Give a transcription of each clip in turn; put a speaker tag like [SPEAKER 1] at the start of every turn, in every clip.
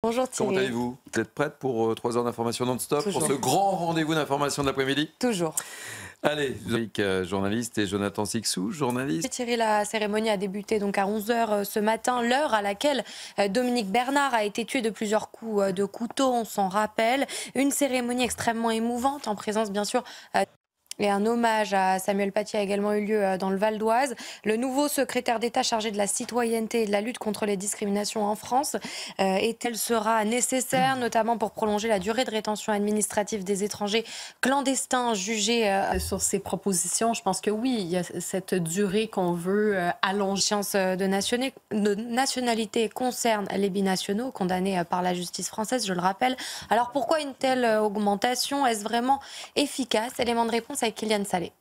[SPEAKER 1] Bonjour Thierry.
[SPEAKER 2] Comment allez-vous? Vous êtes prête pour 3 heures d'information non-stop? Pour ce grand rendez-vous d'information de l'après-midi?
[SPEAKER 1] Toujours.
[SPEAKER 2] Allez, journaliste, et Jonathan Sixou, journaliste.
[SPEAKER 1] Thierry, la cérémonie a débuté donc à 11 h ce matin, l'heure à laquelle Dominique Bernard a été tué de plusieurs coups de couteau, on s'en rappelle. Une cérémonie extrêmement émouvante, en présence bien sûr et un hommage à Samuel Paty a également eu lieu dans le Val d'Oise. Le nouveau secrétaire d'État chargé de la citoyenneté et de la lutte contre les discriminations en France elle sera nécessaire, notamment pour prolonger la durée de rétention administrative des étrangers clandestins jugés.
[SPEAKER 3] Sur ces propositions, je pense que oui, il y a cette durée qu'on veut allonger.
[SPEAKER 1] De nationalité concerne les binationaux condamnés par la justice française, je le rappelle. Alors pourquoi une telle augmentation? Est-ce vraiment efficace? Élément de réponse avec Kylian Salé.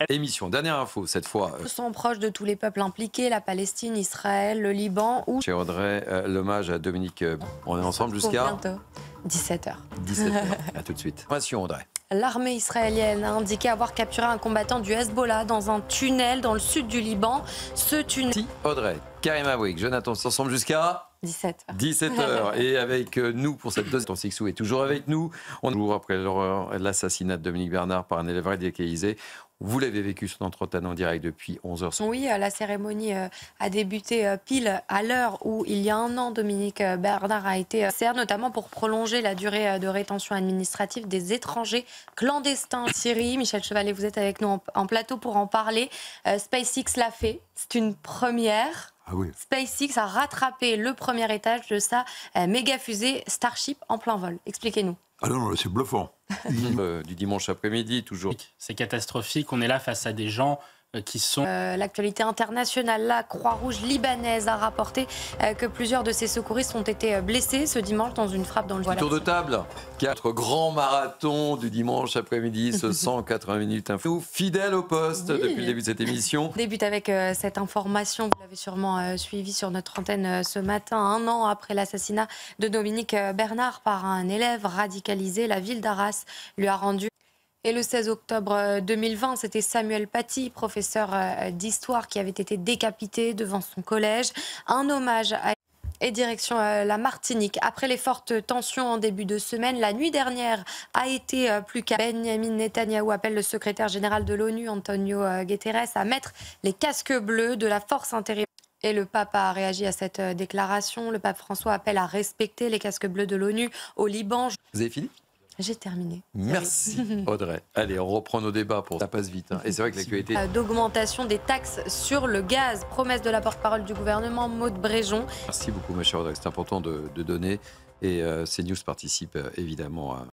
[SPEAKER 2] Émission, dernière info, cette fois.
[SPEAKER 1] Sont proches de tous les peuples impliqués, la Palestine, Israël, le Liban. Ou...
[SPEAKER 2] Chez Audrey, l'hommage à Dominique. On est ensemble jusqu'à
[SPEAKER 1] bientôt. 17 h.
[SPEAKER 2] 17 h. À tout de suite. Information, Audrey.
[SPEAKER 1] L'armée israélienne a indiqué avoir capturé un combattant du Hezbollah dans un tunnel dans le sud du Liban. Ce tunnel...
[SPEAKER 2] Si, Audrey, Karim Abouik, Jonathan, ensemble jusqu'à
[SPEAKER 1] 17 h.
[SPEAKER 2] 17 h. Et avec nous pour cette deuxième, Sixou est toujours avec nous. On jour après l'assassinat de Dominique Bernard par un élève radicalisé. Vous l'avez vécu sur notre antenne en direct depuis 11 h.
[SPEAKER 1] Oui, la cérémonie a débuté pile à l'heure où, il y a un an, Dominique Bernard a été serré, notamment pour prolonger la durée de rétention administrative des étrangers clandestins. Thierry, Michel Chevalet, vous êtes avec nous en plateau pour en parler. SpaceX l'a fait, c'est une première.
[SPEAKER 2] Ah oui.
[SPEAKER 1] SpaceX a rattrapé le premier étage de sa méga fusée Starship en plein vol. Expliquez-nous.
[SPEAKER 4] Ah non, c'est bluffant.
[SPEAKER 2] Du dimanche après-midi, toujours.
[SPEAKER 5] C'est catastrophique. On est là face à des gens qui sont...
[SPEAKER 1] L'actualité internationale, la Croix-Rouge libanaise a rapporté que plusieurs de ses secouristes ont été blessés ce dimanche dans une frappe dans le...
[SPEAKER 2] Tour de table, 4 grands marathons du dimanche après-midi, ce 180 minutes info, fidèle au poste depuis le début de cette émission.
[SPEAKER 1] On débute avec cette information, vous l'avez sûrement suivi sur notre antenne ce matin, un an après l'assassinat de Dominique Bernard par un élève radicalisé, la ville d'Arras lui a rendu... Et le 16 octobre 2020, c'était Samuel Paty, professeur d'histoire, qui avait été décapité devant son collège. Un hommage à... Et direction la Martinique. Après les fortes tensions en début de semaine, la nuit dernière a été plus calme. Benjamin Netanyahou appelle le secrétaire général de l'ONU, Antonio Guterres, à mettre les casques bleus de la force intérieure. Et le pape a réagi à cette déclaration. Le pape François appelle à respecter les casques bleus de l'ONU au Liban.
[SPEAKER 2] Vous avez fini?
[SPEAKER 1] J'ai terminé.
[SPEAKER 2] Merci Audrey. Allez, on reprend nos débats pour ça passe vite. Hein. Et c'est vrai que l'actualité...
[SPEAKER 1] D'augmentation des taxes sur le gaz. Promesse de la porte-parole du gouvernement, Maud Bréjon.
[SPEAKER 2] Merci beaucoup ma chère Audrey, c'est important de donner. Et CNews participe évidemment à...